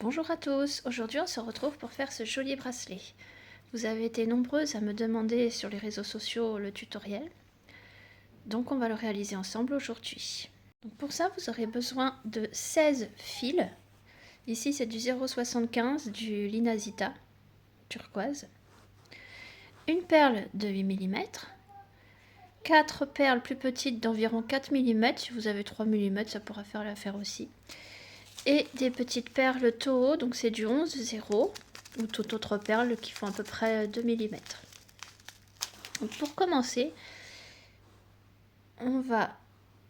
Bonjour à tous, aujourd'hui on se retrouve pour faire ce joli bracelet. Vous avez été nombreuses à me demander sur les réseaux sociaux le tutoriel, donc on va le réaliser ensemble aujourd'hui. Pour ça vous aurez besoin de 16 fils, ici c'est du 0,75 du Linazita turquoise, une perle de 8 mm, 4 perles plus petites d'environ 4 mm, si vous avez 3 mm ça pourra faire l'affaire aussi, et des petites perles Toho, donc c'est du 11,0 ou toute autre perle qui font à peu près 2 mm. Donc pour commencer, on va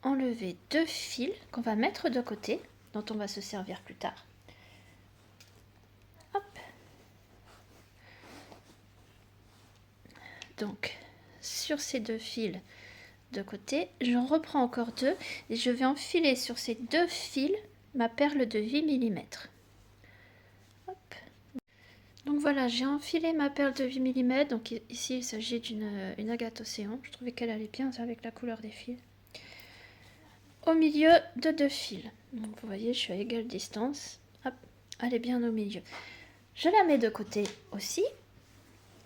enlever 2 fils qu'on va mettre de côté, dont on va se servir plus tard. Hop. Donc sur ces 2 fils de côté, j'en reprends encore 2 et je vais enfiler sur ces 2 fils ma perle de 8 mm. Donc voilà, j'ai enfilé ma perle de 8 mm, donc ici il s'agit d'une agate océan, je trouvais qu'elle allait bien avec la couleur des fils. Au milieu de 2 fils, donc vous voyez je suis à égale distance, hop, elle est bien au milieu. Je la mets de côté aussi,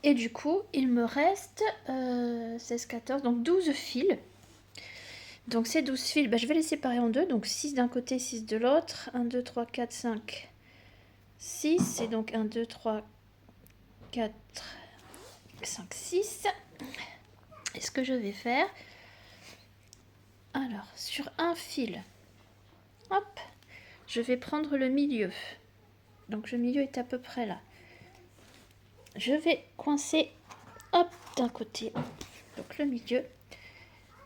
et du coup il me reste 16, 14, donc 12 fils. Donc ces 12 fils, je vais les séparer en deux, donc 6 d'un côté, 6 de l'autre, 1, 2, 3, 4, 5, 6, et donc 1, 2, 3, 4, 5, 6. Et ce que je vais faire, alors sur un fil, hop, je vais prendre le milieu. Donc le milieu est à peu près là. Je vais coincer, hop, d'un côté, donc le milieu,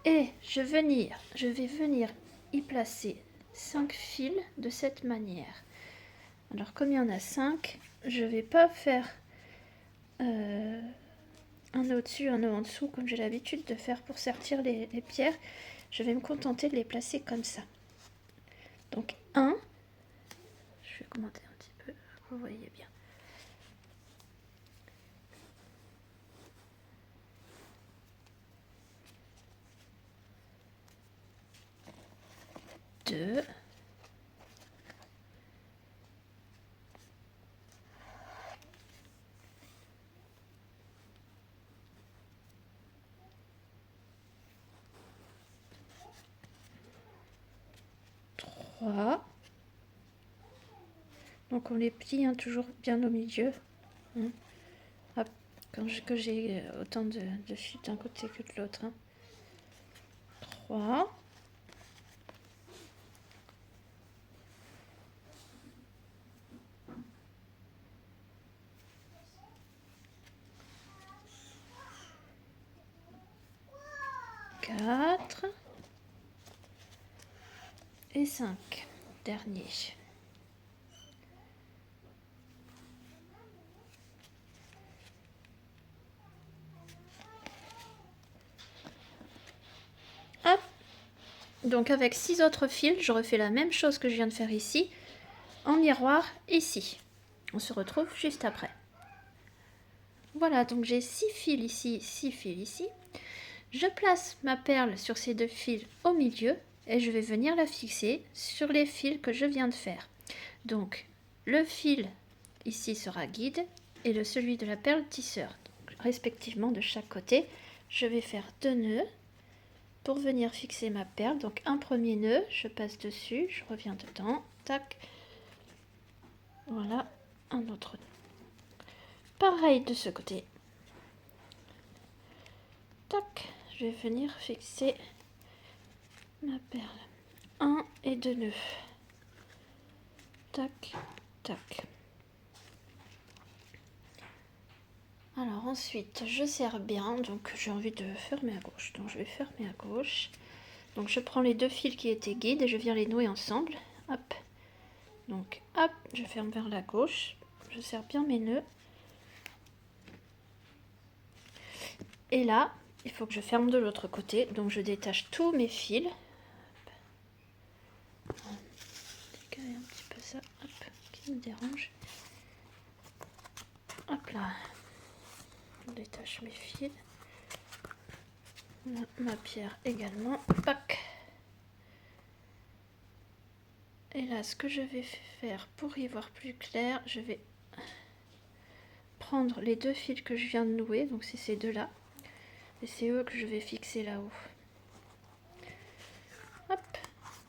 et je vais venir y placer 5 fils de cette manière. Alors comme il y en a 5, je vais pas faire un nœud au-dessus, un nœud en dessous, comme j'ai l'habitude de faire pour sertir les pierres. Je vais me contenter de les placer comme ça. Donc 1, je vais commenter un petit peu, vous voyez bien. 2, 3. Donc on les plie toujours bien au milieu. Hop, que j'ai autant de fils d'un côté que de l'autre. 3. 4 et 5. Dernier. Hop. Donc avec 6 autres fils, je refais la même chose que je viens de faire ici, en miroir ici. On se retrouve juste après. Voilà, donc j'ai 6 fils ici, 6 fils ici. Je place ma perle sur ces 2 fils au milieu et je vais venir la fixer sur les fils que je viens de faire. Donc le fil ici sera guide et celui de la perle tisseur. Donc, respectivement de chaque côté, je vais faire 2 nœuds pour venir fixer ma perle. Donc un premier nœud, je passe dessus, je reviens dedans, tac, voilà, un autre nœud. Pareil de ce côté, tac, je vais venir fixer ma perle. 1 et 2 nœuds, tac, tac. Alors ensuite, je serre bien, donc j'ai envie de fermer à gauche, donc je vais fermer à gauche. Donc je prends les 2 fils qui étaient guides et je viens les nouer ensemble, hop. Donc hop, je ferme vers la gauche, je serre bien mes nœuds. Et là, il faut que je ferme de l'autre côté, donc je détache tous mes fils. Décaler un petit peu ça, hop, qui me dérange. Hop là, je détache mes fils. Ma pierre également, pac. Et là, ce que je vais faire pour y voir plus clair, je vais prendre les deux fils que je viens de nouer, donc c'est ces deux-là, et c'est eux que je vais fixer là-haut. Hop,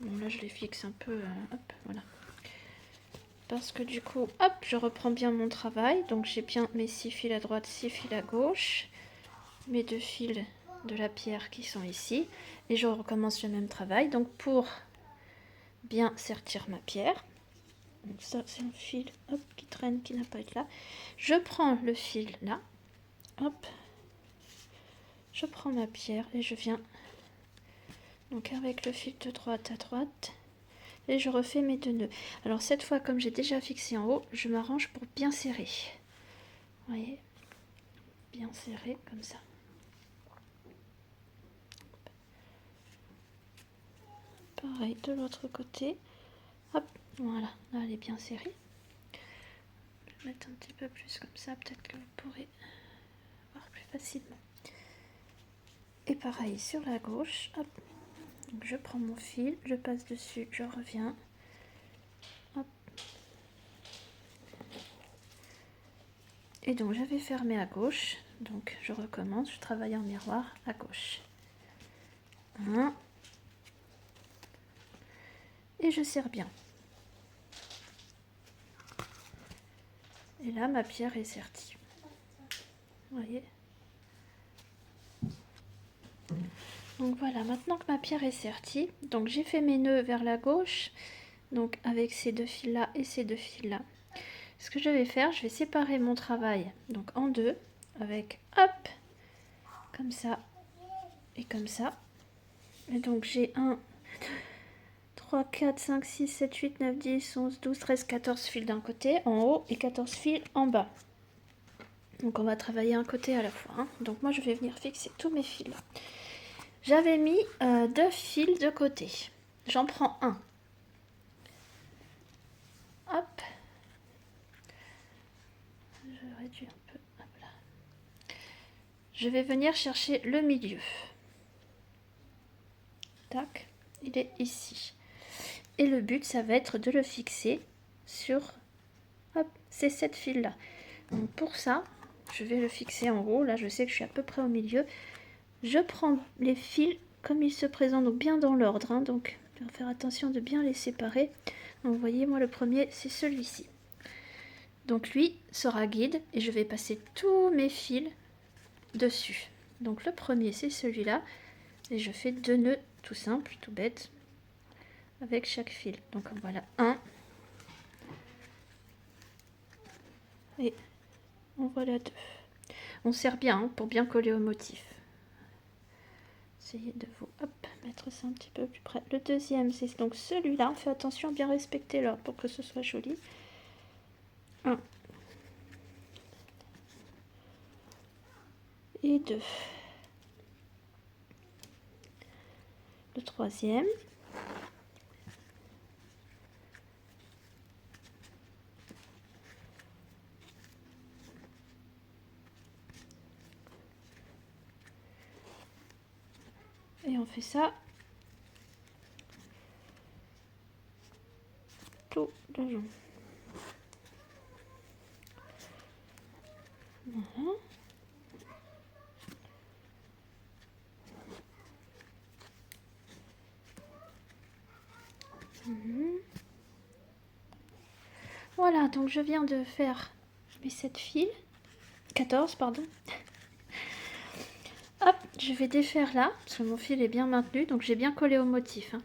bon là je les fixe un peu, hop, voilà. Parce que du coup, hop, je reprends bien mon travail, donc j'ai bien mes 6 fils à droite, 6 fils à gauche, mes deux fils de la pierre qui sont ici, et je recommence le même travail, donc pour bien sertir ma pierre. Donc ça c'est un fil hop, qui traîne, qui n'a pas été là. Je prends le fil là, hop, je prends ma pierre et je viens donc avec le fil de droite à droite et je refais mes deux nœuds. Alors cette fois, comme j'ai déjà fixé en haut, je m'arrange pour bien serrer. Vous voyez, bien serré comme ça. Pareil de l'autre côté. Hop, voilà, là elle est bien serrée. Je vais mettre un petit peu plus comme ça, peut-être que vous pourrez voir plus facilement. Et pareil sur la gauche, hop. Donc je prends mon fil, je passe dessus, je reviens. Hop. Et donc j'avais fermé à gauche, donc je recommence, je travaille en miroir à gauche. 1. Et je serre bien. Et là ma pierre est sertie. Vous voyez ? Donc voilà, maintenant que ma pierre est sertie, donc j'ai fait mes nœuds vers la gauche, donc avec ces deux fils là et ces deux fils là. Ce que je vais faire, je vais séparer mon travail donc en deux, avec hop, comme ça et comme ça. Et donc j'ai 1, 3, 4, 5, 6, 7, 8, 9, 10, 11, 12, 13, 14 fils d'un côté en haut et 14 fils en bas. Donc on va travailler un côté à la fois. Hein. Donc moi je vais venir fixer tous mes fils là. J'avais mis deux fils de côté. J'en prends un. Hop. Je réduis un peu. Hop là. Je vais venir chercher le milieu. Tac. Il est ici. Et le but, ça va être de le fixer sur hop, ces 7 fils là. Donc pour ça, je vais le fixer en haut. Là, je sais que je suis à peu près au milieu. Je prends les fils comme ils se présentent, donc bien dans l'ordre. Hein, donc, il faut faire attention de bien les séparer. Donc, vous voyez, moi, le premier, c'est celui-ci. Donc, lui sera guide et je vais passer tous mes fils dessus. Donc, le premier, c'est celui-là. Et je fais 2 nœuds tout simples, tout bête, avec chaque fil. Donc, voilà, 1. Et en voilà 2. On serre bien hein, pour bien coller au motif. Essayez de vous mettre ça un petit peu plus près. Le deuxième, c'est donc celui-là. On fait attention à bien respecter l'ordre pour que ce soit joli. 1 et 2. Le troisième. Et on fait ça tout le long. Voilà. Voilà, donc je viens de faire mes 7 fils. 14, pardon. Hop, je vais défaire là, parce que mon fil est bien maintenu, donc j'ai bien collé au motif. Hein.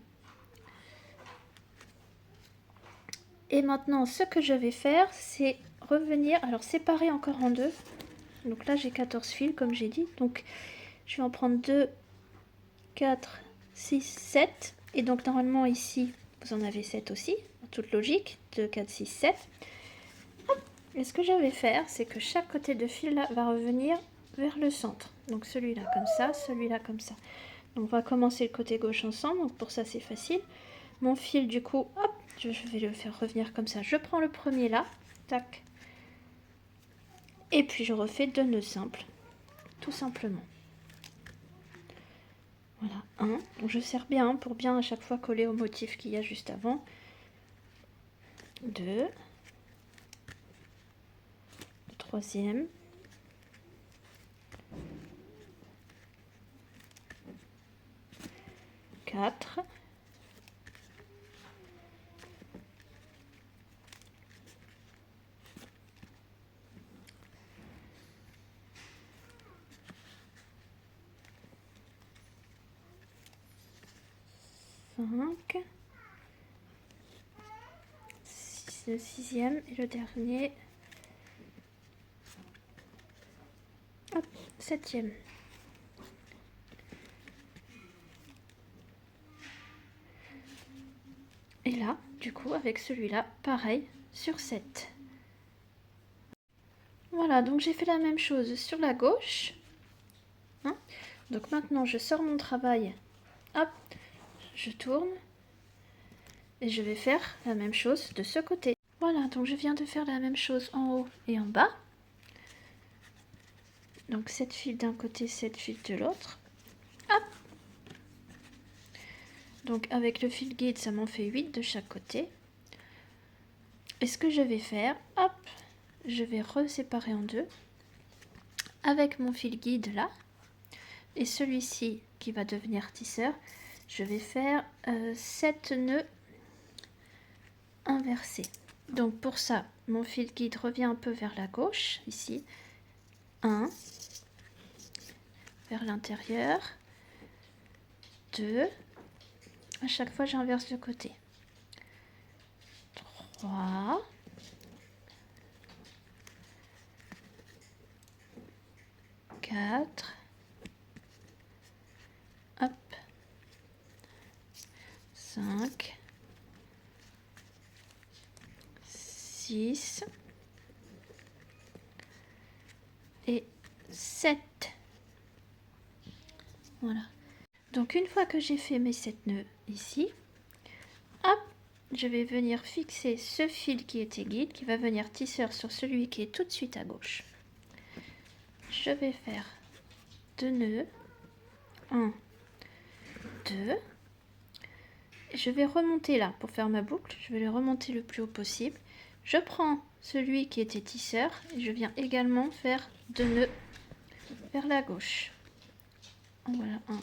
Et maintenant, ce que je vais faire, c'est revenir, alors séparer encore en deux. Donc là, j'ai 14 fils, comme j'ai dit. Donc, je vais en prendre 2, 4, 6, 7. Et donc, normalement, ici, vous en avez 7 aussi, en toute logique. 2, 4, 6, 7. Et ce que je vais faire, c'est que chaque côté de fil là va revenir vers le centre. Donc, celui-là comme ça, celui-là comme ça. Donc, on va commencer le côté gauche ensemble. Donc, pour ça, c'est facile. Mon fil, du coup, hop, je vais le faire revenir comme ça. Je prends le premier là, tac. Et puis, je refais 2 nœuds simples, tout simplement. Voilà, 1. Donc, je serre bien pour bien à chaque fois coller au motif qu'il y a juste avant. 2, le troisième, 4, 5, le sixième et le dernier, hop, septième. Et là, du coup, avec celui-là, pareil, sur 7. Voilà, donc j'ai fait la même chose sur la gauche. Hein, donc maintenant, je sors mon travail. Hop, je tourne. Et je vais faire la même chose de ce côté. Voilà, donc je viens de faire la même chose en haut et en bas. Donc 7 fils d'un côté, 7 fils de l'autre. Hop. Donc avec le fil guide, ça m'en fait 8 de chaque côté. Et ce que je vais faire, hop, je vais reséparer en deux. Avec mon fil guide là, et celui-ci qui va devenir tisseur, je vais faire 7 nœuds inversés. Donc pour ça, mon fil guide revient un peu vers la gauche, ici. 1, vers l'intérieur, 2, à chaque fois j'inverse de côté, 3, 4, hop, 5, 6 et 7. Voilà. Donc une fois que j'ai fait mes 7 nœuds ici, hop, je vais venir fixer ce fil qui était guide, qui va venir tisseur sur celui qui est tout de suite à gauche. Je vais faire 2 nœuds, 1, 2. Je vais remonter là pour faire ma boucle, je vais le remonter le plus haut possible. Je prends celui qui était tisseur et je viens également faire 2 nœuds vers la gauche. En voilà un,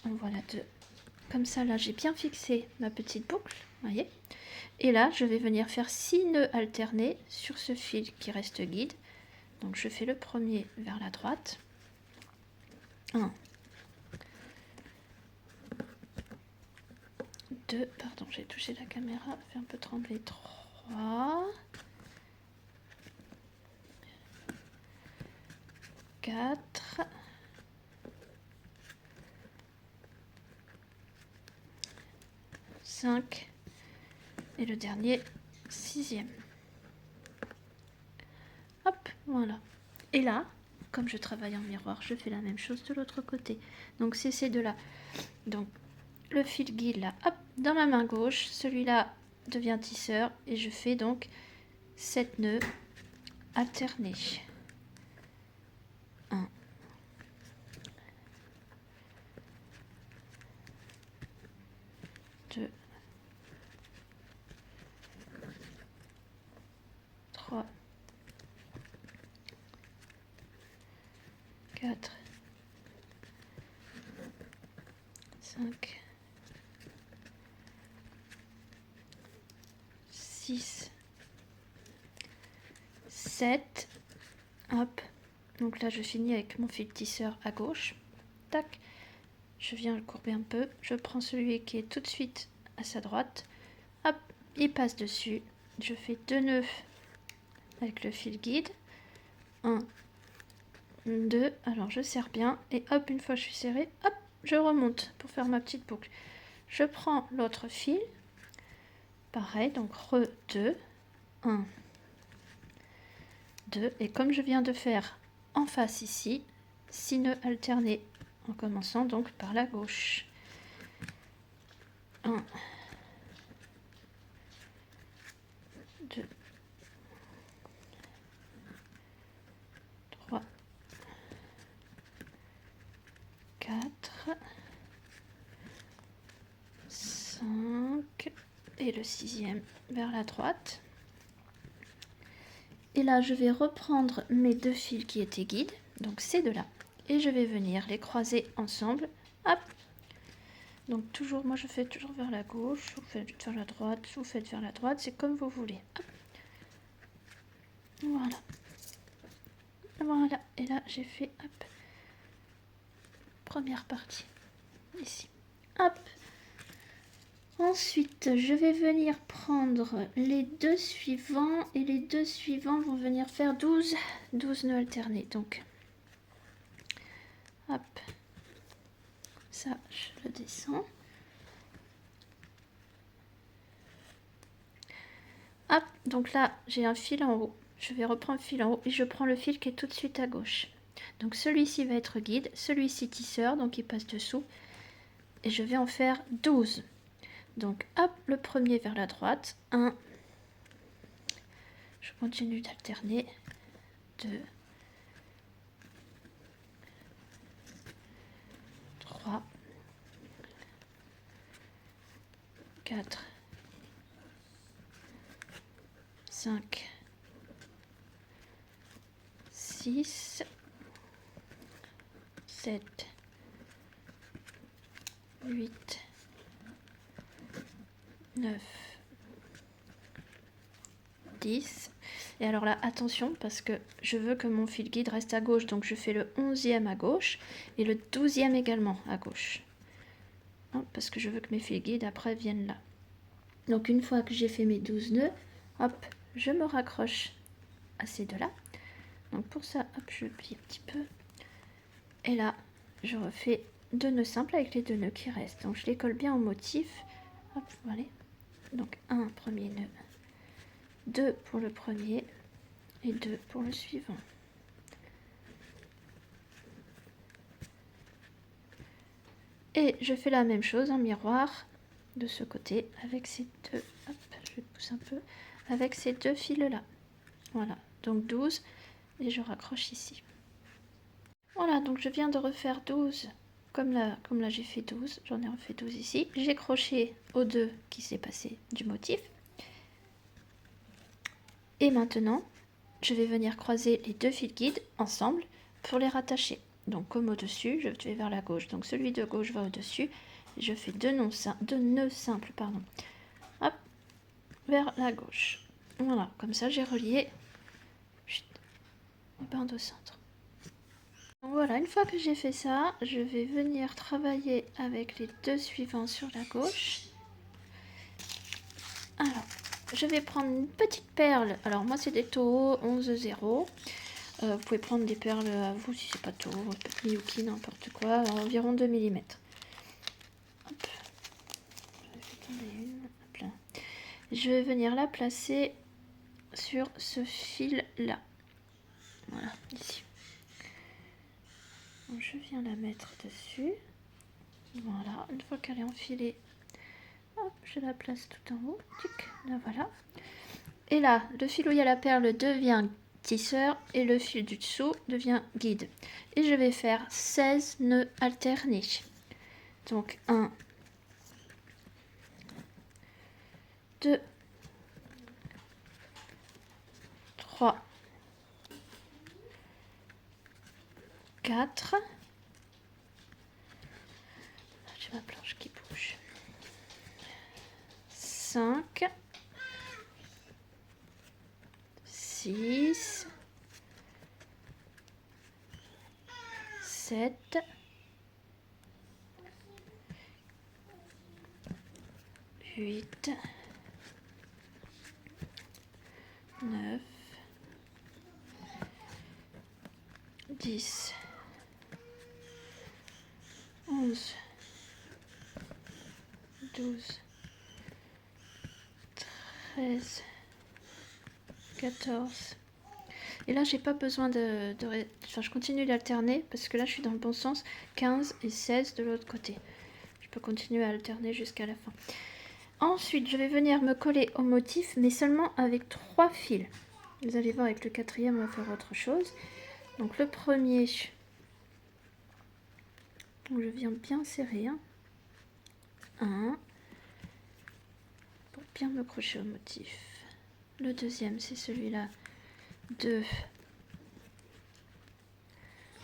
en voilà deux. Comme ça, là, j'ai bien fixé ma petite boucle, voyez. Et là, je vais venir faire 6 nœuds alternés sur ce fil qui reste guide. Donc, je fais le premier vers la droite. 1, 2, pardon, j'ai touché la caméra, fait un peu trembler. 3, 4, 5 et le dernier, sixième. Hop, voilà. Et là, comme je travaille en miroir, je fais la même chose de l'autre côté. Donc c'est ces deux-là. Donc le fil guide là, hop, dans ma main gauche, celui-là devient tisseur et je fais donc 7 nœuds alternés. 1, 2, 3, 4, 5, 6, 7, hop, donc là je finis avec mon fil tisseur à gauche, tac, je viens le courber un peu, je prends celui qui est tout de suite à sa droite, hop, il passe dessus, je fais 2 nœuds avec le fil guide, 1, 2, alors je serre bien, et hop, une fois je suis serrée, hop, je remonte pour faire ma petite boucle. Je prends l'autre fil, pareil, donc re 2, 1, 2, et comme je viens de faire en face ici, 6 nœuds alternés, en commençant donc par la gauche. 1, 2, 3, 4, 5 et le 6e vers la droite. Et là, je vais reprendre mes 2 fils qui étaient guides, donc ces deux-là, et je vais venir les croiser ensemble. Hop. Donc toujours, moi je fais toujours vers la gauche, vous faites vers la droite, vous faites vers la droite, c'est comme vous voulez. Hop. Voilà. Voilà. Et là, j'ai fait, hop, première partie, ici. Hop. Ensuite, je vais venir prendre les 2 suivants et les 2 suivants vont venir faire 12 nœuds alternés. Donc, hop, ça, je le descends. Hop, donc là, j'ai un fil en haut. Je vais reprendre le fil en haut et je prends le fil qui est tout de suite à gauche. Donc, celui-ci va être guide, celui-ci tisseur, donc il passe dessous. Et je vais en faire 12. Donc, hop, le premier vers la droite, 1, je continue d'alterner, 2, 3, 4, 5, 6, 7, 8, 9, 10. Et alors là, attention, parce que je veux que mon fil guide reste à gauche, donc je fais le 11e à gauche et le 12e également à gauche. Hein, parce que je veux que mes fils guides après viennent là. Donc une fois que j'ai fait mes 12 nœuds, hop, je me raccroche à ces deux-là. Donc pour ça, hop, je plie un petit peu. Et là, je refais 2 nœuds simples avec les 2 nœuds qui restent. Donc je les colle bien au motif. Hop, voilà. Donc un premier nœud, 2 pour le premier et 2 pour le suivant. Et je fais la même chose en miroir de ce côté avec ces deux, hop, je pousse un peu, avec ces 2 fils là. Voilà, donc 12 et je raccroche ici. Voilà, donc je viens de refaire 12 comme là j'ai fait 12, j'en ai refait 12 ici. J'ai crochet aux 2 qui s'est passé du motif. Et maintenant, je vais venir croiser les 2 fils guides ensemble pour les rattacher. Donc comme au-dessus, je vais vers la gauche. Donc celui de gauche va au-dessus. Je fais 2 nœuds simples, pardon. Hop, vers la gauche. Voilà, comme ça j'ai relié au bande au centre. Voilà, une fois que j'ai fait ça, je vais venir travailler avec les 2 suivants sur la gauche. Alors, je vais prendre une petite perle. Alors moi c'est des taureaux 11,0. Vous pouvez prendre des perles à vous si c'est pas taureau, Miyuki, n'importe quoi, environ 2 mm. Hop. Hop là. Je vais venir la placer sur ce fil là. Voilà, ici. Donc, je viens la mettre dessus. Voilà, une fois qu'elle est enfilée, hop, je la place tout en haut. Tic, là voilà. Et là, le fil où il y a la perle devient tisseur et le fil du dessous devient guide. Et je vais faire 16 nœuds alternés. Donc 1, 2, 3, 4. J'ai ma planche qui bouge. 5, 6, 7, 8, 9, 10, 11, 12, 13, 14. Et là, j'ai pas besoin enfin, je continue d'alterner parce que là, je suis dans le bon sens. 15 et 16 de l'autre côté. Je peux continuer à alterner jusqu'à la fin. Ensuite, je vais venir me coller au motif, mais seulement avec 3 fils. Vous allez voir, avec le 4e, on va faire autre chose. Donc le premier, donc je viens bien serrer. 1, bien me crocher au motif. Le deuxième, c'est celui-là. 2.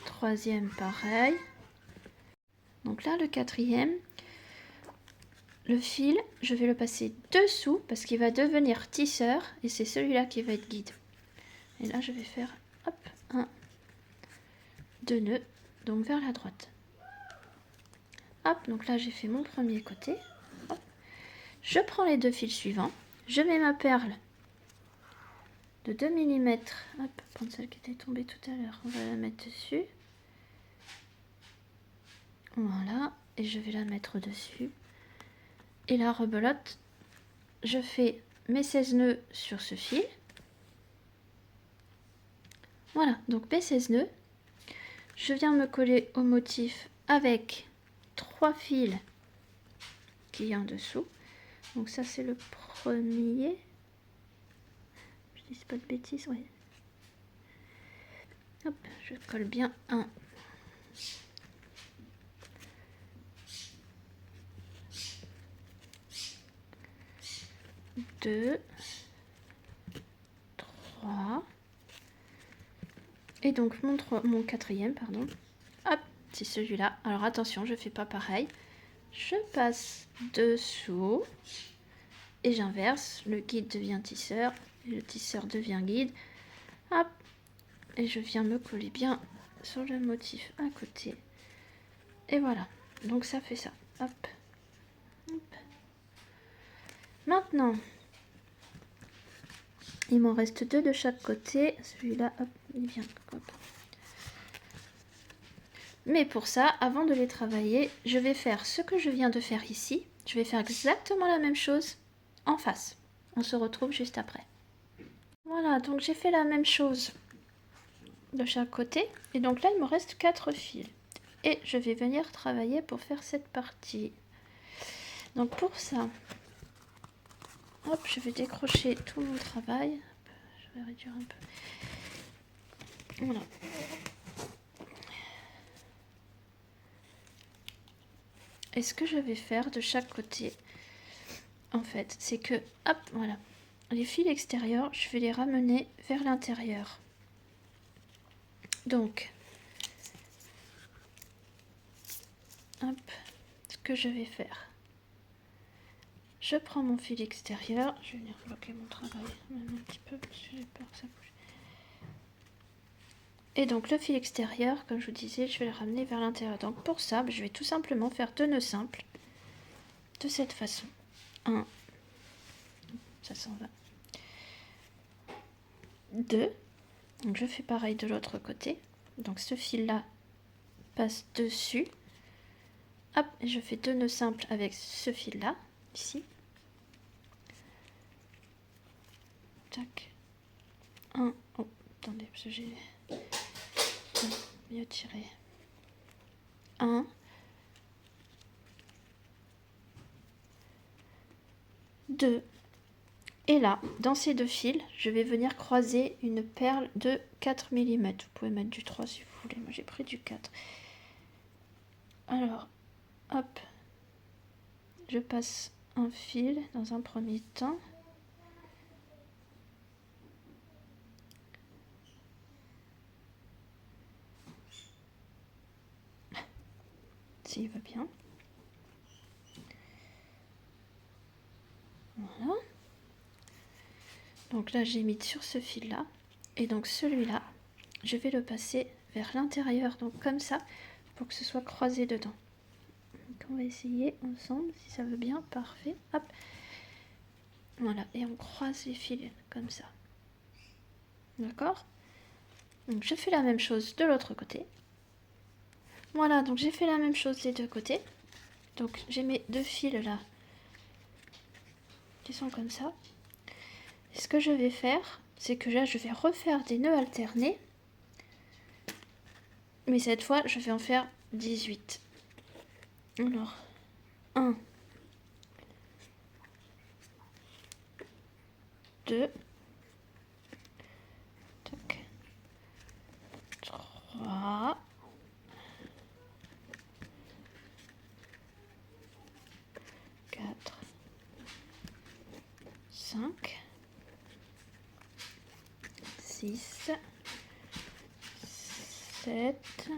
Troisième, pareil. Donc là, le quatrième, le fil, je vais le passer dessous parce qu'il va devenir tisseur et c'est celui-là qui va être guide. Et là, je vais faire, hop, 1, 2 nœuds, donc vers la droite. Hop, donc là, j'ai fait mon premier côté. Hop. Je prends les 2 fils suivants, je mets ma perle de 2 mm, hop, prendre celle qui était tombée tout à l'heure, on va la mettre dessus. Voilà, et je vais la mettre dessus. Et la rebelote, je fais mes 16 nœuds sur ce fil. Voilà, donc mes 16 nœuds. Je viens me coller au motif avec 3 fils qu'il y a en dessous. Donc ça c'est le premier. Je dis pas de bêtises, oui. Hop, je colle bien un. 2, 3. Et donc mon quatrième, pardon. Hop, c'est celui-là. Alors attention, je fais pas pareil. Je passe dessous et j'inverse. Le guide devient tisseur et le tisseur devient guide. Hop, et je viens me coller bien sur le motif à côté. Et voilà, donc ça fait ça. Hop, hop. Maintenant, il m'en reste 2 de chaque côté. Celui-là, hop, il vient. Hop. Mais pour ça, avant de les travailler, je vais faire ce que je viens de faire ici. Je vais faire exactement la même chose en face. On se retrouve juste après. Voilà, donc j'ai fait la même chose de chaque côté. Et donc là, il me reste 4 fils. Et je vais venir travailler pour faire cette partie. Donc pour ça, hop, je vais décrocher tout mon travail. Je vais réduire un peu. Voilà. Et ce que je vais faire de chaque côté, en fait, c'est que, hop, voilà, les fils extérieurs, je vais les ramener vers l'intérieur. Donc, hop, ce que je vais faire, je prends mon fil extérieur, je vais venir bloquer mon travail même un petit peu parce que j'ai peur que ça bouge. Et donc le fil extérieur, comme je vous disais, je vais le ramener vers l'intérieur. Donc pour ça, je vais tout simplement faire 2 nœuds simples de cette façon. 1, ça s'en va. 2, donc je fais pareil de l'autre côté. Donc ce fil là passe dessus. Hop, et je fais 2 nœuds simples avec ce fil là, ici. Tac. 1, oh, attendez, parce que j'ai mieux tiré. 1, 2. Et là, dans ces 2 fils, je vais venir croiser une perle de 4 mm. Vous pouvez mettre du 3 si vous voulez. Moi, j'ai pris du 4. Alors, hop. Je passe un fil dans un premier temps. S'il va bien. Voilà. Donc là, j'ai mis sur ce fil-là. Et donc celui-là, je vais le passer vers l'intérieur, donc comme ça, pour que ce soit croisé dedans. Donc on va essayer ensemble, si ça veut bien. Parfait. Hop. Voilà, et on croise les fils comme ça. D'accord? Donc je fais la même chose de l'autre côté. Voilà, donc j'ai fait la même chose des 2 côtés. Donc j'ai mes 2 fils là, qui sont comme ça. Et ce que je vais faire, c'est que là je vais refaire des nœuds alternés. Mais cette fois, je vais en faire 18. Alors, 1, 2, 3, 4, 6, 7,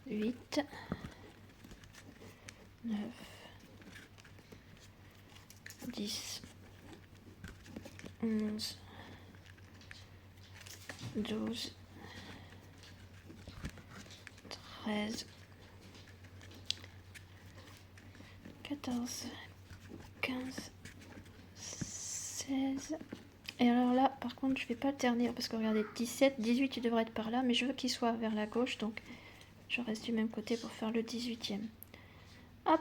8, 9, 10, 11, 12, 13, 14, 15, 16. Et alors là, par contre, je vais pas le ternir parce que regardez, 17, 18, il devrait être par là, mais je veux qu'il soit vers la gauche, donc je reste du même côté pour faire le 18e. Hop,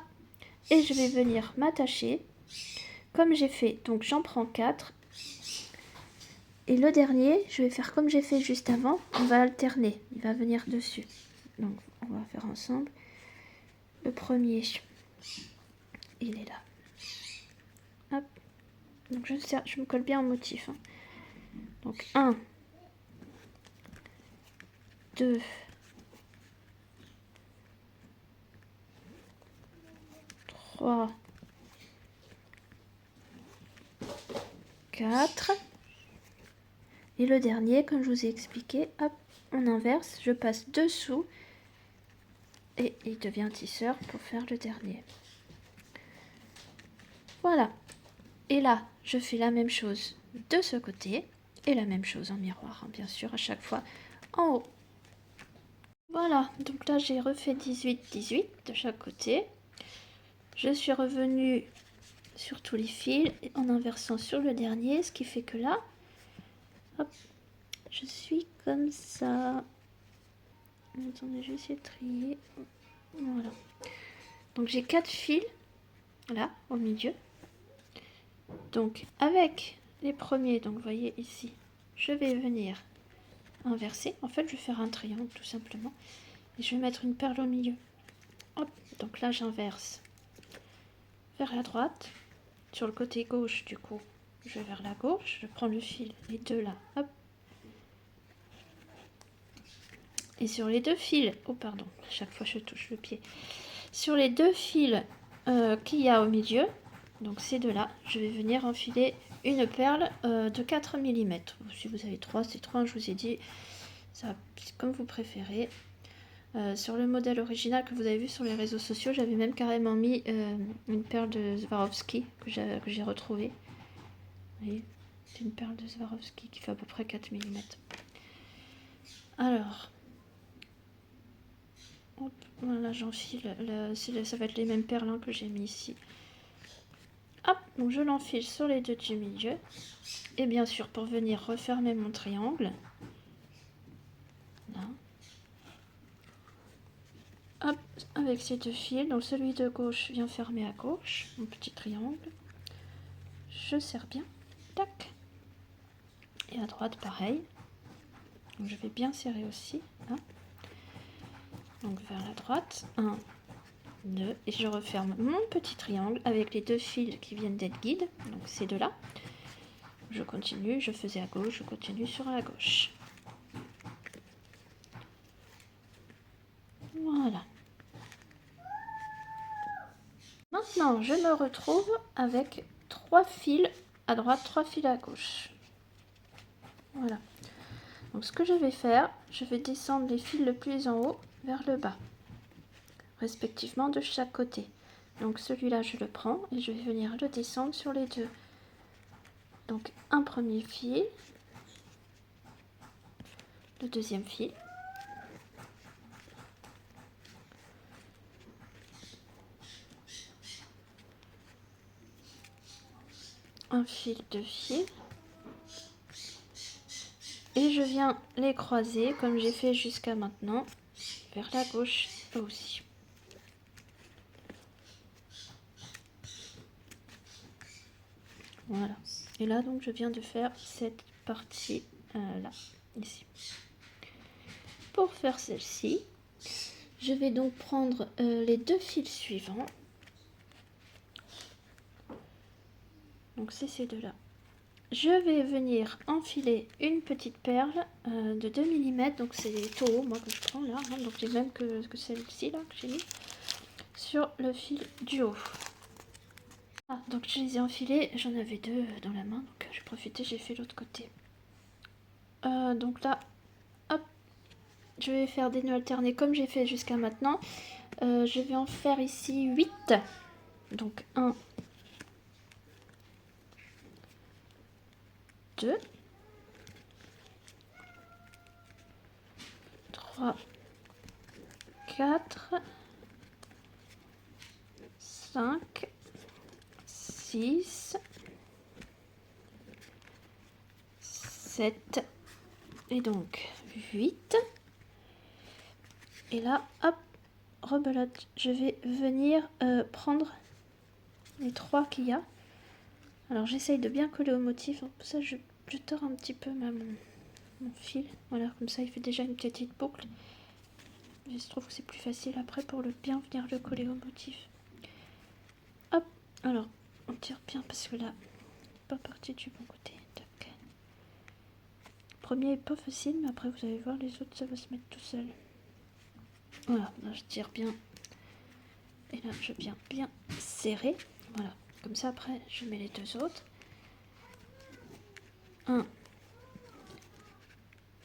et je vais venir m'attacher comme j'ai fait. Donc j'en prends 4. Et le dernier, je vais faire comme j'ai fait juste avant, on va alterner, il va venir dessus. Donc on va faire ensemble. Le premier, il est là. Hop. Donc je me colle bien au motif. Hein. Donc 1, 2, 3, 4. Et le dernier, comme je vous ai expliqué, hop, on inverse, je passe dessous et il devient tisseur pour faire le dernier. Voilà. Et là, je fais la même chose de ce côté et la même chose en miroir, hein, bien sûr, à chaque fois en haut. Voilà, donc là j'ai refait 18, 18 de chaque côté. Je suis revenue sur tous les fils en inversant sur le dernier, ce qui fait que là, hop, je suis comme ça. Attendez, je vais essayer de trier. Voilà. Donc j'ai 4 fils là au milieu. Donc avec les premiers, donc vous voyez ici, je vais venir inverser. En fait, je vais faire un triangle tout simplement. Et je vais mettre une perle au milieu. Hop, donc là j'inverse vers la droite. Sur le côté gauche, du coup, je vais vers la gauche. Je prends le fil, les deux là, hop. Et sur les deux fils, oh pardon, à chaque fois je touche le pied. Sur les deux fils qu'il y a au milieu, donc ces deux là, je vais venir enfiler une perle de 4 mm. Si vous avez 3, c'est 3, je vous ai dit, ça comme vous préférez. Sur le modèle original que vous avez vu sur les réseaux sociaux, j'avais même carrément mis une perle de Swarovski que j'ai retrouvée. Vous voyez, c'est une perle de Swarovski qui fait à peu près 4 mm. Alors, hop, voilà, j'enfile, ça va être les mêmes perles hein, que j'ai mis ici. Hop, donc je l'enfile sur les deux du milieu. Et bien sûr, pour venir refermer mon triangle, là, hop, avec ces deux fils, donc celui de gauche vient fermer à gauche, mon petit triangle. Je serre bien, tac. Et à droite, pareil. Donc je vais bien serrer aussi. Hein. Donc vers la droite, 1, 2, et je referme mon petit triangle avec les deux fils qui viennent d'être guides, donc ces deux-là. Je continue, je faisais à gauche, je continue sur la gauche. Voilà. Maintenant, je me retrouve avec 3 fils à droite, 3 fils à gauche. Voilà. Donc ce que je vais faire, je vais descendre les fils le plus en haut vers le bas, respectivement de chaque côté. Donc celui-là, je le prends et je vais venir le descendre sur les deux. Donc un premier fil, le deuxième fil, un fil, deux fils, et je viens les croiser comme j'ai fait jusqu'à maintenant vers la gauche aussi. Voilà. Et là donc je viens de faire cette partie là, ici. Pour faire celle-ci, je vais donc prendre les deux fils suivants. Donc c'est ces deux-là. Je vais venir enfiler une petite perle de 2 mm, donc c'est les taureaux moi que je prends là, hein, donc les mêmes que celle-ci là que j'ai mis sur le fil du haut. Ah, donc je les ai enfilés, j'en avais 2 dans la main, donc j'ai profité, j'ai fait l'autre côté. Donc là, hop, je vais faire des nœuds alternés comme j'ai fait jusqu'à maintenant. Je vais en faire ici 8. Donc 1, 2, 3, 4, 5, 6, 7 et donc 8. Et là, hop, rebelote. Je vais venir prendre les 3 qu'il y a. Alors j'essaye de bien coller au motif. Pour ça, je tords un petit peu mon fil. Voilà, comme ça, il fait déjà une petite boucle. Je trouve que c'est plus facile après pour bien venir le coller au motif. Hop, alors on tire bien parce que là, pas parti du bon côté. Tac. Le premier est pas facile, mais après vous allez voir les autres, ça va se mettre tout seul. Voilà, là je tire bien. Et là je viens bien serrer. Voilà, comme ça après je mets les 2 autres. Un,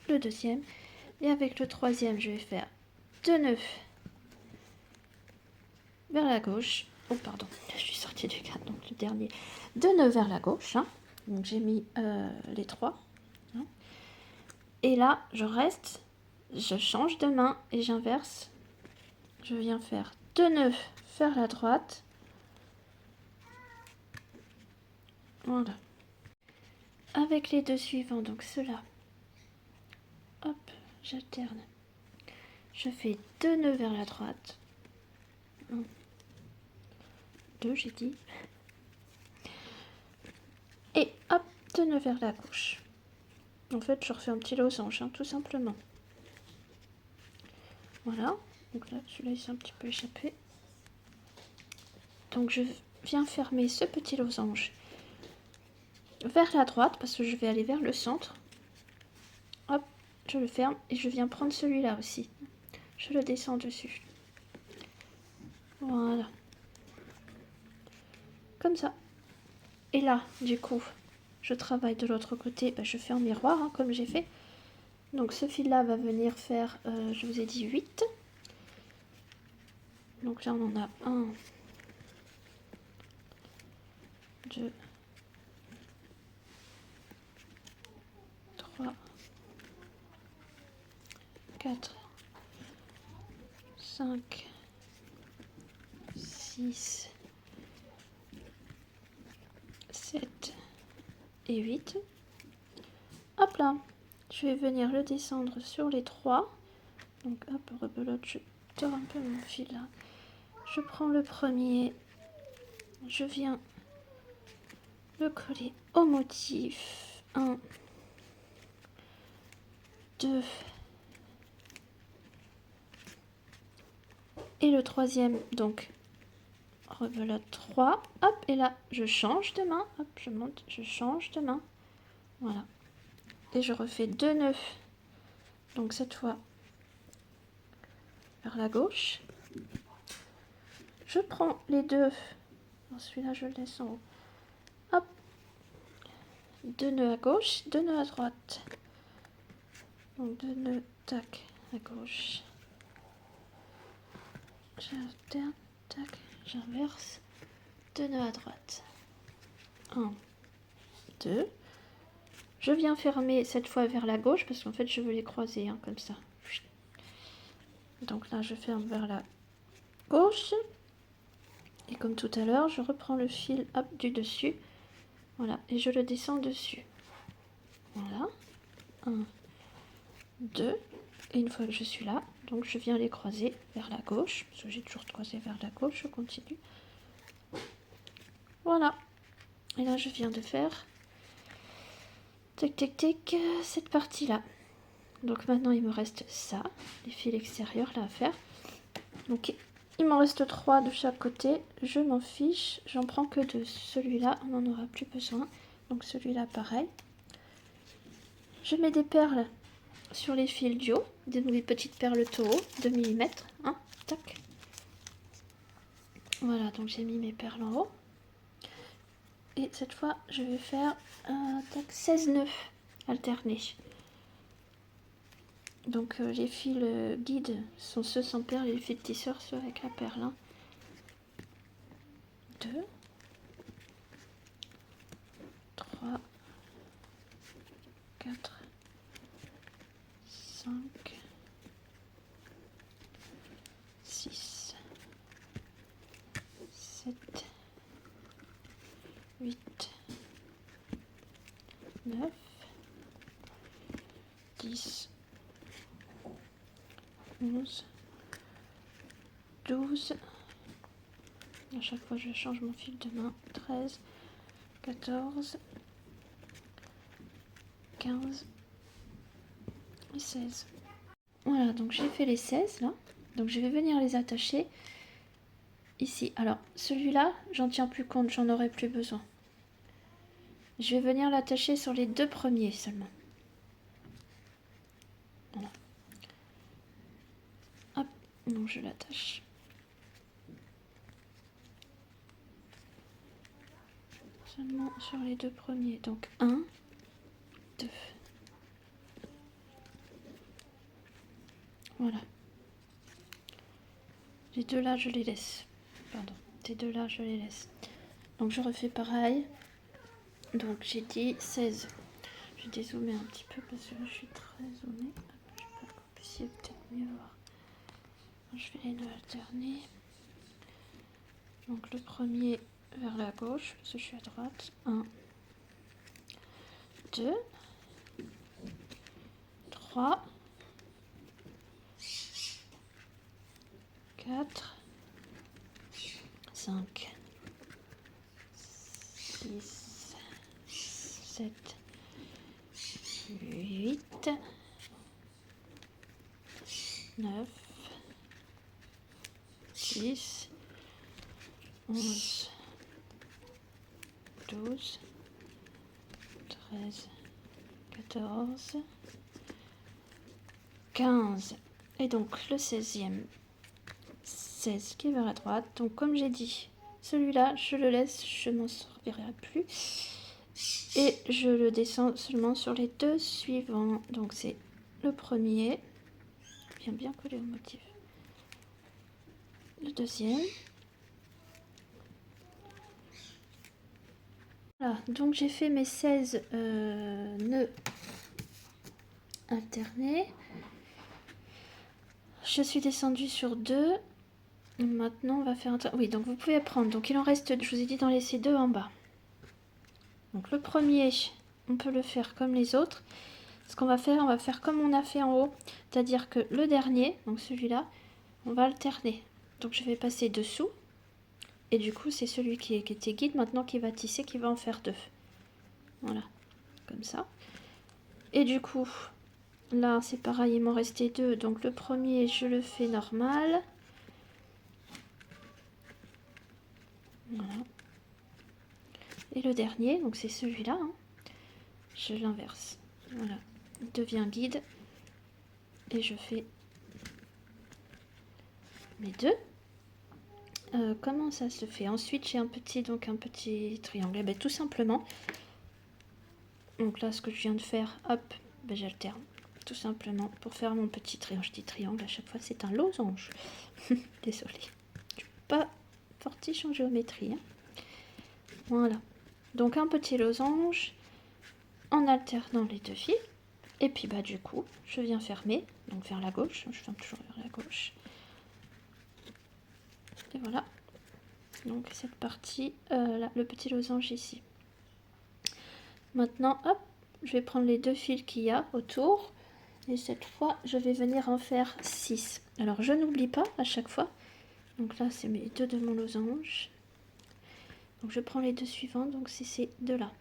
le deuxième. Et avec le troisième, je vais faire 2 nœuds vers la gauche. Oh pardon, je suis sortie du cadre, donc le dernier. 2 nœuds vers la gauche. Hein. Donc j'ai mis les 3. Hein. Et là, je reste, je change de main et j'inverse. Je viens faire 2 nœuds vers la droite. Voilà. Avec les 2 suivants, donc ceux-là. Hop, j'alterne. Je fais 2 nœuds vers la droite. 1, 2, j'ai dit. Et hop, 2 nœuds vers la gauche. En fait, je refais un petit losange, hein, tout simplement. Voilà. Donc là, celui-là, il s'est un petit peu échappé. Donc je viens fermer ce petit losange vers la droite parce que je vais aller vers le centre. Hop, je le ferme et je viens prendre celui-là aussi. Je le descends dessus. Voilà. Comme ça. Et là, du coup, je travaille de l'autre côté. Ben, je fais en miroir, hein, comme j'ai fait. Donc ce fil-là va venir faire, je vous ai dit 8. Donc là, on en a 1, 2, 3, 4, 5, 6, 7 et 8. Hop là, je vais venir le descendre sur les 3. Donc hop, rebelote, je tords un peu mon fil là. Je prends le premier, je viens le coller au motif. 1, 2 et le troisième, donc rebelote 3. Hop, et là, je change de main. Hop, je monte, je change de main. Voilà. Et je refais 2 nœuds. Donc cette fois, vers la gauche. Je prends les 2. Celui-là, je le laisse en haut. Hop. 2 nœuds à gauche, 2 nœuds à droite. Donc 2 nœuds, tac, à gauche. J'alterne, tac, j'inverse. 2 nœuds à droite. 1, 2. Je viens fermer cette fois vers la gauche parce qu'en fait je veux les croiser, hein, comme ça. Donc là je ferme vers la gauche. Et comme tout à l'heure, je reprends le fil hop, du dessus. Voilà, et je le descends dessus. Voilà. 1, 2. Et une fois que je suis là, donc je viens les croiser vers la gauche. Parce que j'ai toujours croisé vers la gauche, je continue. Voilà. Et là, je viens de faire tic tic tic cette partie-là. Donc maintenant, il me reste ça, les fils extérieurs là à faire. Donc il m'en reste 3 de chaque côté. Je m'en fiche, j'en prends que 2. Celui-là, on n'en aura plus besoin. Donc celui-là, pareil. Je mets des perles sur les fils du haut, des petites perles taureau de millimètres. Hein, tac. Voilà, donc j'ai mis mes perles en haut. Et cette fois, je vais faire 16 nœuds alternés. Donc les fils guides sont ceux sans perle et les fils de tisseur ceux avec la perle. Hein. 2, 3, 4, 5, 6, 7, 8, 9, 10, 11, 12, à chaque fois je change mon fil de main, 13, 14, 15 et 16. Voilà, donc j'ai fait les 16 là, donc je vais venir les attacher ici. Alors celui-là, j'en tiens plus compte, j'en aurai plus besoin. Je vais venir l'attacher sur les 2 premiers seulement. Voilà. Hop, donc je l'attache. Seulement sur les 2 premiers. Donc 1, 2. Voilà. Les deux là, je les laisse. Pardon, ces deux là, je les laisse. Donc je refais pareil. Donc j'ai dit 16. Je vais dézoomer un petit peu parce que là je suis très zoomée. Je sais pas que vous puissiez peut-être mieux voir. Je fais les nœuds alternés. Donc le premier vers la gauche, parce que je suis à droite. 1, 2, 3, 4, 5, 6, 7, 8, 9, 10, 11, 12, 13, 14, 15. Et donc le 16e. 16 qui est vers la droite. Donc comme j'ai dit, celui-là, je le laisse, je m'en servirai plus. Et je le descends seulement sur les 2 suivants. Donc c'est le premier. Bien collé au motif. Le deuxième. Voilà, donc j'ai fait mes 16 nœuds alternés. Je suis descendue sur 2. Maintenant, on va faire un... Oui, donc vous pouvez prendre. Donc il en reste, je vous ai dit, d'en laisser 2 en bas. Donc le premier, on peut le faire comme les autres. Ce qu'on va faire comme on a fait en haut. C'est-à-dire que le dernier, donc celui-là, on va alterner. Donc je vais passer dessous. Et du coup, c'est celui qui était guide maintenant qui va tisser, qui va en faire 2. Voilà, comme ça. Et du coup, là, c'est pareil, il m'en restait 2. Donc le premier, je le fais normal. Voilà. Et le dernier, donc c'est celui-là, hein, je l'inverse. Voilà, il devient guide. Et je fais mes 2. Comment ça se fait? Ensuite, j'ai un petit triangle. Et bien, tout simplement, donc là, ce que je viens de faire, hop, ben, j'alterne. Tout simplement pour faire mon petit triangle. Je dis triangle à chaque fois, c'est un losange. Désolée. Je suis pas fortiche en géométrie. Hein. Voilà. Donc un petit losange en alternant les 2 fils. Et puis bah du coup, je viens fermer, donc vers la gauche. Je ferme toujours vers la gauche. Et voilà. Donc cette partie, là, le petit losange ici. Maintenant, hop, je vais prendre les 2 fils qu'il y a autour. Et cette fois, je vais venir en faire 6. Alors, je n'oublie pas à chaque fois. Donc là, c'est mes 2 de mon losange. Donc, je prends les 2 suivants. Donc, c'est ces 2-là.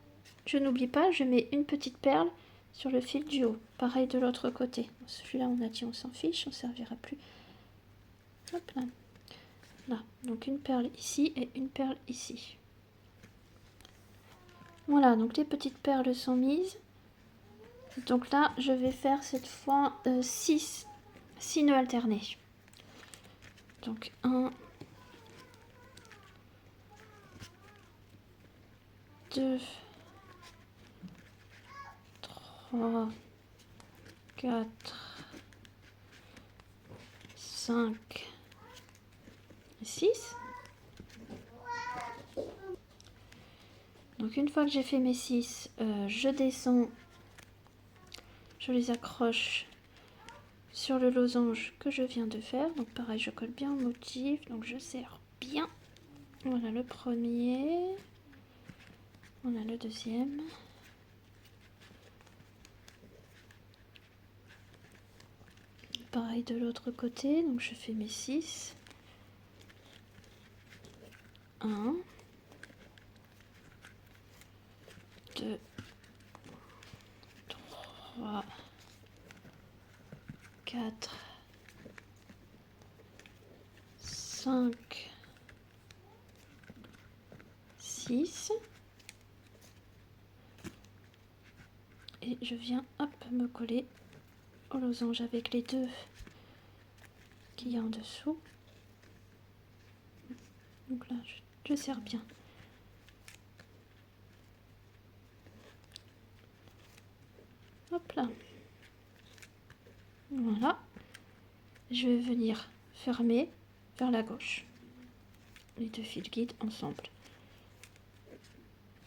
Je n'oublie pas, je mets une petite perle sur le fil du haut. Pareil de l'autre côté. Celui-là, on a dit, on s'en fiche, on ne servira plus. Hop là. Là. Donc, une perle ici et une perle ici. Voilà, donc les petites perles sont mises. Donc là, je vais faire cette fois 6 nœuds alternés. Donc 1, 2, 3, 4, 5, 6. Donc une fois que j'ai fait mes 6, je descends, je les accroche sur le losange que je viens de faire. Donc pareil, je colle bien au motif, donc je serre bien. Voilà le premier, voilà le deuxième. Pareil de l'autre côté, donc je fais mes 6. 1, 2, 3, 4, 5, 6. Et je viens hop me coller au losange avec les deux qu'il y a en dessous. Donc là, je serre bien. Hop là. Voilà. Je vais venir fermer vers la gauche. Les deux fils guides ensemble.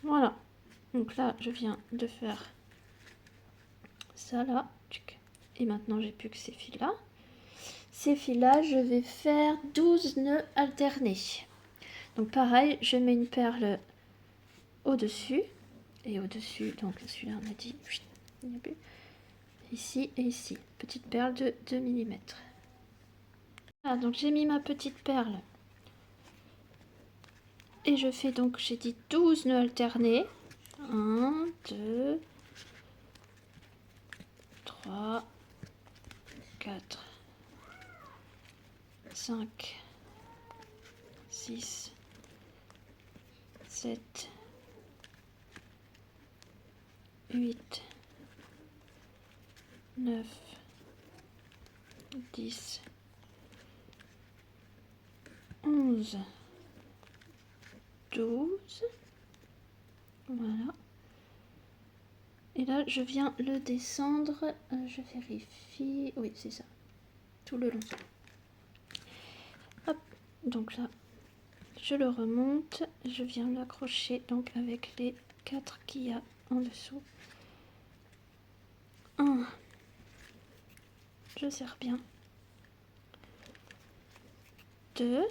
Voilà. Donc là, je viens de faire ça là. Et maintenant, j'ai plus que ces fils-là. Ces fils-là, je vais faire 12 nœuds alternés. Donc pareil, je mets une perle au-dessus. Et au-dessus, donc celui-là, on a dit, il n'y a plus. Ici et ici. Petite perle de 2 mm. Voilà, donc j'ai mis ma petite perle. Et je fais donc, j'ai dit 12 nœuds alternés. 1, 2, 3, 4, 5, 6, 7, 8, 9, 10, 11, 12. Voilà. Et là, je viens le descendre. Je vérifie. Oui, c'est ça. Tout le long. Hop. Donc là, je le remonte. Je viens l'accrocher donc avec les 4 qu'il y a en dessous. 1. Je serre bien. 2.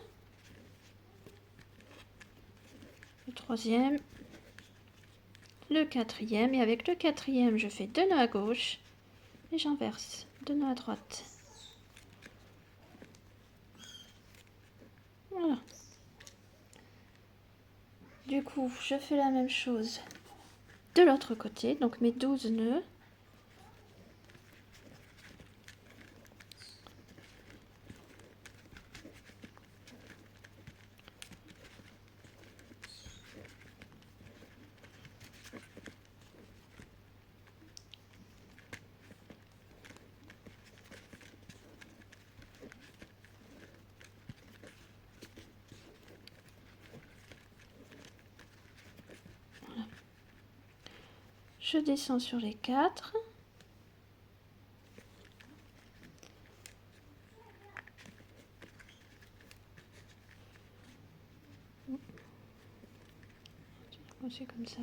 Le troisième. Le quatrième. Et avec le quatrième, je fais 2 nœuds à gauche. Et j'inverse. 2 nœuds à droite. Voilà. Du coup, je fais la même chose de l'autre côté. Donc mes 12 nœuds. Je descends sur les 4. C'est comme ça.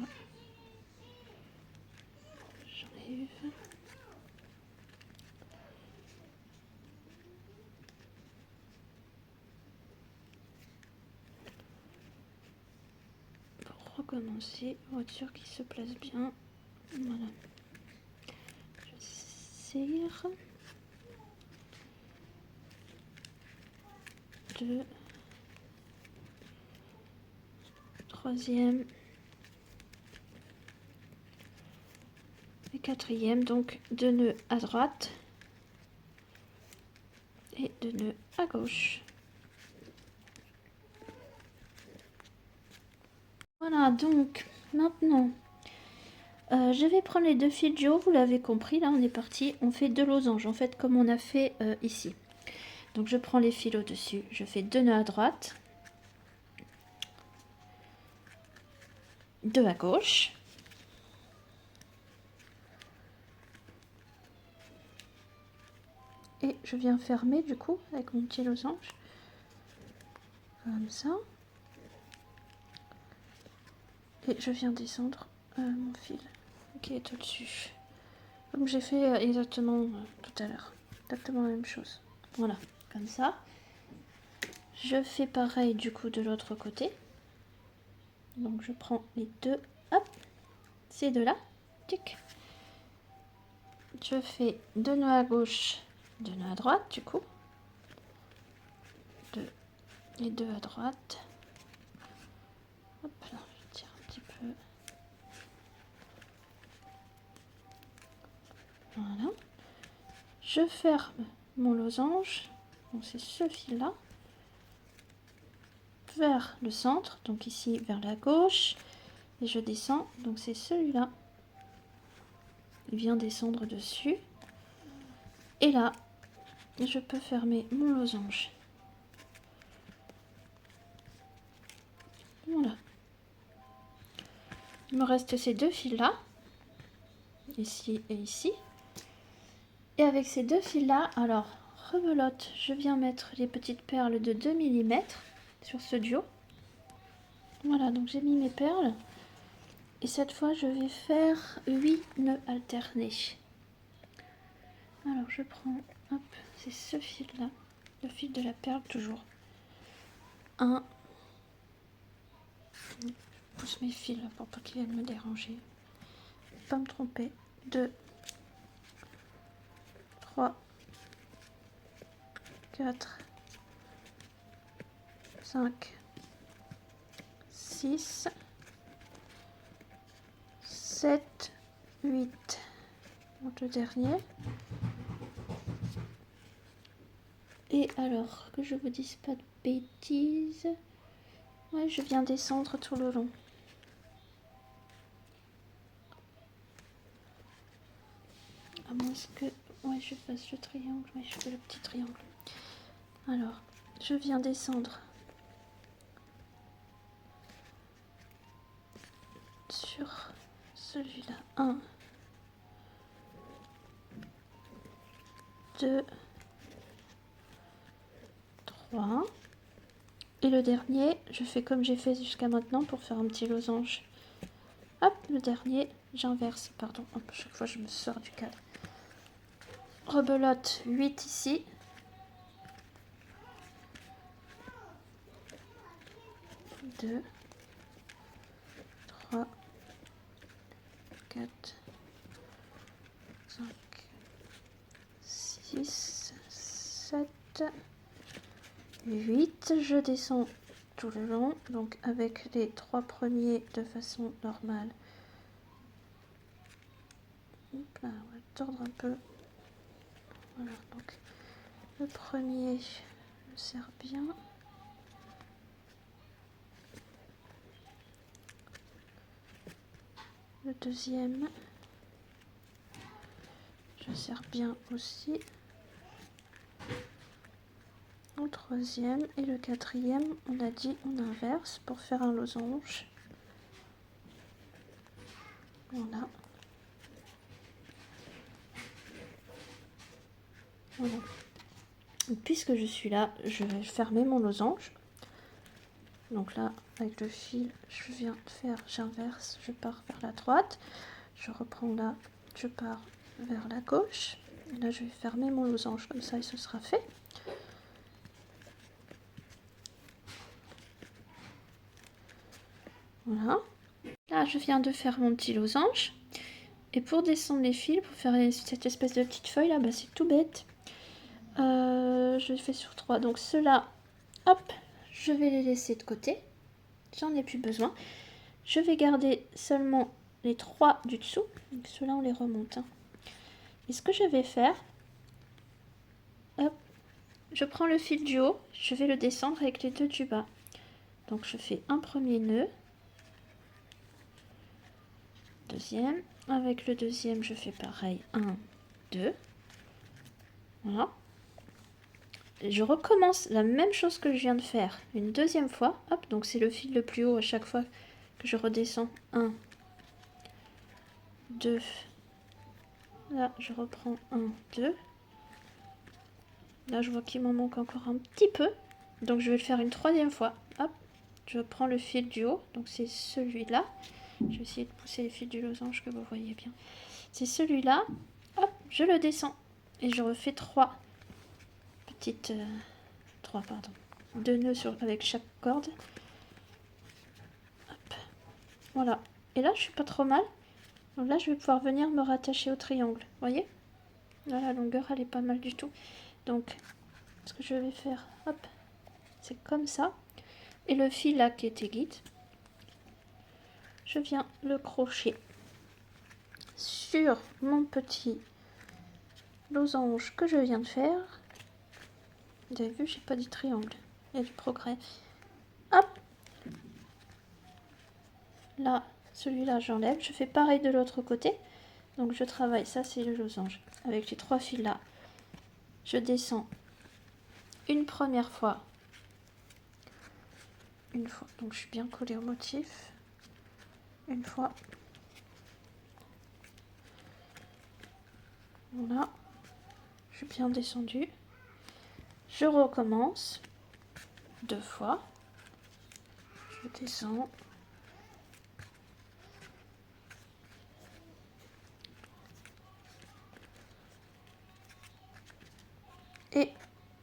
J'enlève. Pour recommencer, voiture qui se place bien. Voilà. Je serre. 2. Troisième. Et quatrième. Donc 2 nœuds à droite. Et 2 nœuds à gauche. Voilà, donc maintenant, je vais prendre les 2 fils de haut, vous l'avez compris, là on est parti, on fait 2 losanges, en fait comme on a fait ici. Donc je prends les fils au-dessus, je fais 2 nœuds à droite. 2 à gauche. Et je viens fermer du coup avec mon petit losange. Comme ça. Et je viens descendre mon fil qui est au-dessus. Comme j'ai fait exactement tout à l'heure. Exactement la même chose. Voilà, comme ça. Je fais pareil du coup de l'autre côté. Donc je prends les deux, hop, ces deux-là. Tic. Je fais 2 nœuds à gauche, 2 nœuds à droite du coup. 2 et 2 à droite. Hop là, je tire un petit peu. Voilà. Je ferme mon losange, donc c'est ce fil là, vers le centre, donc ici vers la gauche, et je descends, donc c'est celui-là. Il vient descendre dessus, et là, je peux fermer mon losange. Voilà. Il me reste ces deux fils là, ici et ici. Et avec ces deux fils là, alors rebelote, je viens mettre les petites perles de 2 mm sur ce duo. Voilà, donc j'ai mis mes perles. Et cette fois, je vais faire 8 nœuds alternés. Alors je prends, hop, c'est ce fil là, le fil de la perle toujours. 1. Je pousse mes fils là pour pas qu'ils viennent me déranger. Pas me tromper. 2. 3. 4. 5. 6. 7. 8. Donc le dernier. Et alors, que je vous dise pas de bêtises. Ouais, je viens descendre tout le long. À moins que... Ouais, je fasse le triangle. Ouais, je fais le petit triangle. Alors, je viens descendre sur celui-là. 1, 2, 3. Et le dernier, je fais comme j'ai fait jusqu'à maintenant pour faire un petit losange. Hop, le dernier, j'inverse. Pardon, hop, chaque fois je me sors du cadre. Rebelote 8 ici. 2, 3, 4, 5, 6, 7, 8. Je descends tout le long, donc avec les 3 premiers de façon normale. Hop là, on va tordre un peu. Voilà, donc le premier, je serre bien. Le deuxième, je serre bien aussi. Le troisième et le quatrième, on a dit on inverse pour faire un losange. Voilà. Voilà. Donc, puisque je suis là, je vais fermer mon losange. Donc là, avec le fil, je viens de faire, j'inverse, je pars vers la droite. Je reprends là, je pars vers la gauche. Et là, je vais fermer mon losange comme ça et ce sera fait. Voilà. Là, je viens de faire mon petit losange. Et pour descendre les fils, pour faire cette espèce de petite feuille là, bah, c'est tout bête. Je le fais sur 3. Donc ceux-là, hop, je vais les laisser de côté. J'en ai plus besoin. Je vais garder seulement les 3 du dessous. Donc ceux-là, on les remonte. Hein. Et ce que je vais faire, hop, je prends le fil du haut, je vais le descendre avec les 2 du bas. Donc je fais un premier nœud. Deuxième. Avec le deuxième, je fais pareil. 1, 2. Voilà. Je recommence la même chose que je viens de faire une deuxième fois. Hop, donc c'est le fil le plus haut à chaque fois que je redescends 1, 2, là je reprends 1, 2, là je vois qu'il m'en manque encore un petit peu, donc je vais le faire une troisième fois. Hop, je prends le fil du haut, donc c'est celui-là, je vais essayer de pousser les fils du losange que vous voyez bien, c'est celui-là, hop, je le descends et je refais 3 petites, 2 nœuds avec chaque corde. Hop. Voilà, et là je suis pas trop mal. Donc là je vais pouvoir venir me rattacher au triangle, vous voyez, là la longueur elle est pas mal du tout. Donc ce que je vais faire, hop, c'est comme ça, et le fil là qui était guide, je viens le crocher sur mon petit losange que je viens de faire. Vous avez vu, j'ai pas dit triangle, il y a du progrès. Hop, là celui-là j'enlève, je fais pareil de l'autre côté. Donc je travaille, ça c'est le losange, avec les 3 fils là, je descends une première fois, donc je suis bien collée au motif, une fois, voilà, je suis bien descendue, je recommence 2 fois, je descends, et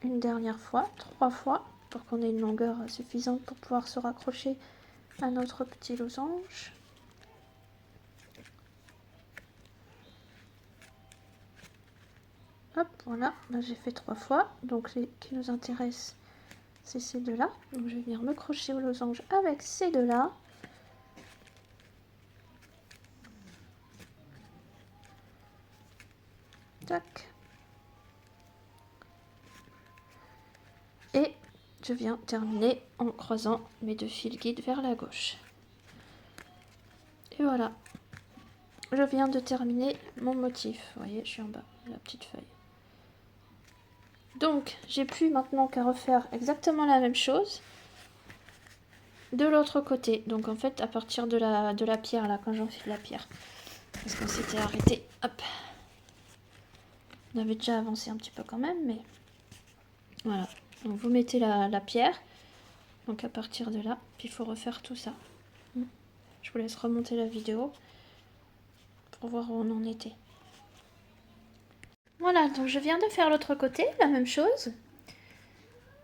une dernière fois, 3 fois, pour qu'on ait une longueur suffisante pour pouvoir se raccrocher à notre petit losange. Hop, voilà, là j'ai fait 3 fois, donc les qui nous intéressent, c'est ces deux là, donc je vais venir me crocher au losange avec ces deux là. Tac. Et je viens terminer en croisant mes 2 fils guides vers la gauche. Et voilà, je viens de terminer mon motif. Vous voyez, je suis en bas, la petite feuille. Donc, j'ai plus maintenant qu'à refaire exactement la même chose de l'autre côté. Donc en fait, à partir de la pierre, là, quand j'enfile la pierre. Parce qu'on s'était arrêté. Hop. On avait déjà avancé un petit peu quand même, mais voilà. Donc vous mettez la pierre. Donc à partir de là, puis il faut refaire tout ça. Je vous laisse remonter la vidéo pour voir où on en était. Voilà, donc je viens de faire l'autre côté, la même chose.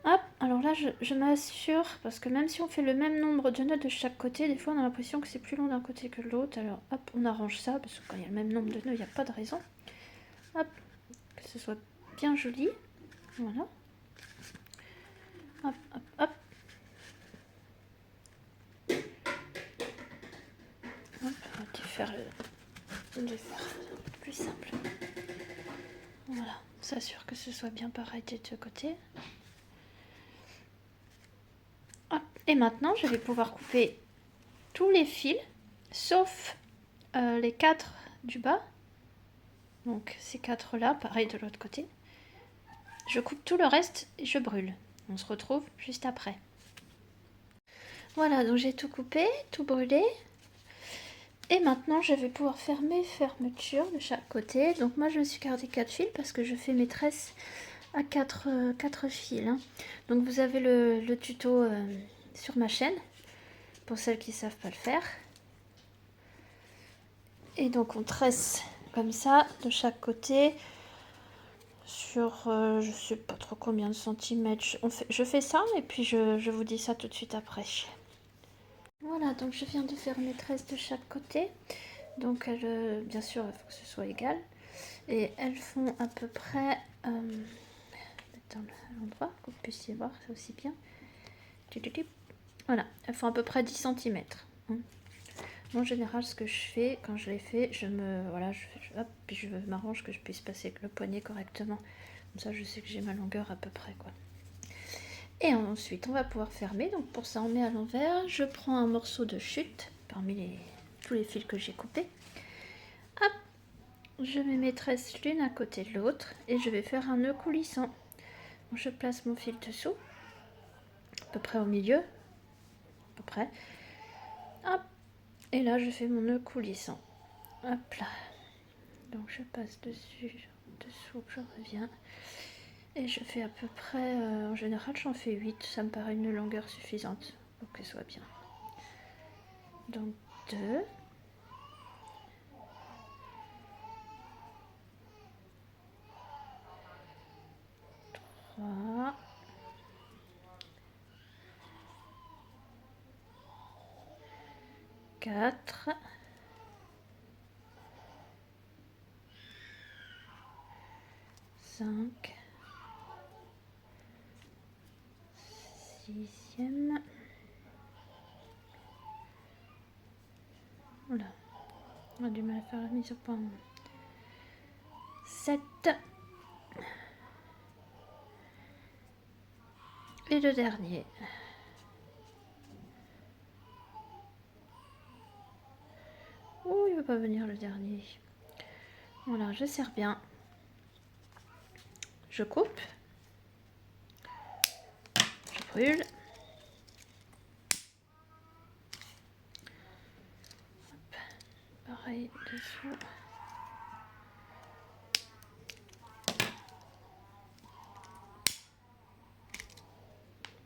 Hop, alors là je m'assure, parce que même si on fait le même nombre de nœuds de chaque côté, des fois on a l'impression que c'est plus long d'un côté que de l'autre. Alors hop, on arrange ça, parce que quand il y a le même nombre de nœuds, il n'y a pas de raison. Hop, que ce soit bien joli. Voilà. Hop, hop, hop. Hop, on va faire le faire plus simple. Voilà, on s'assure que ce soit bien pareil des deux côtés. Hop, et maintenant je vais pouvoir couper tous les fils, sauf les 4 du bas. Donc ces 4 là, pareil de l'autre côté. Je coupe tout le reste et je brûle. On se retrouve juste après. Voilà, donc j'ai tout coupé, tout brûlé. Et maintenant, je vais pouvoir faire mes fermetures de chaque côté. Donc moi, je me suis gardé 4 fils parce que je fais mes tresses à 4 fils. Hein. Donc vous avez le tuto sur ma chaîne, pour celles qui ne savent pas le faire. Et donc on tresse comme ça, de chaque côté, sur je sais pas trop combien de centimètres. Je fais ça et puis je vous dis ça tout de suite après. Voilà, donc je viens de faire mes tresses de chaque côté. Donc bien sûr, il faut que ce soit égal. Et elles font à peu près, dans l'endroit, que vous puissiez voir ça aussi bien. Voilà, elles font à peu près 10 cm. En général, ce que je fais, quand je les fais, hop, puis je m'arrange que je puisse passer le poignet correctement. Comme ça, je sais que j'ai ma longueur à peu près, quoi. Et ensuite, on va pouvoir fermer. Donc pour ça, on met à l'envers. Je prends un morceau de chute parmi tous les fils que j'ai coupés. Hop, je mets mes tresses l'une à côté de l'autre et je vais faire un nœud coulissant. Donc, je place mon fil dessous, à peu près au milieu, à peu près. Hop, Et là, je fais mon nœud coulissant. Hop là. Donc je passe dessus, dessous, je reviens. Et je fais à peu près, en général j'en fais 8, ça me paraît une longueur suffisante pour que ce soit bien. Donc 2. 3. 4. 5. 6e. Voilà. On a du mal à faire la mise au point. 7. Et le dernier. Oh, il ne veut pas venir le dernier. Voilà, je serre bien. Je coupe. Je brûle. Hop. Pareil dessous.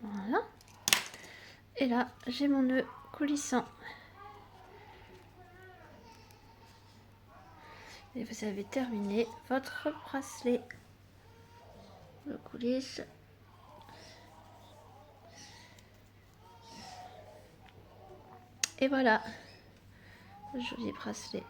Voilà. Et là, j'ai mon nœud coulissant. Et vous avez terminé votre bracelet. Le coulisse. Et voilà, le joli bracelet.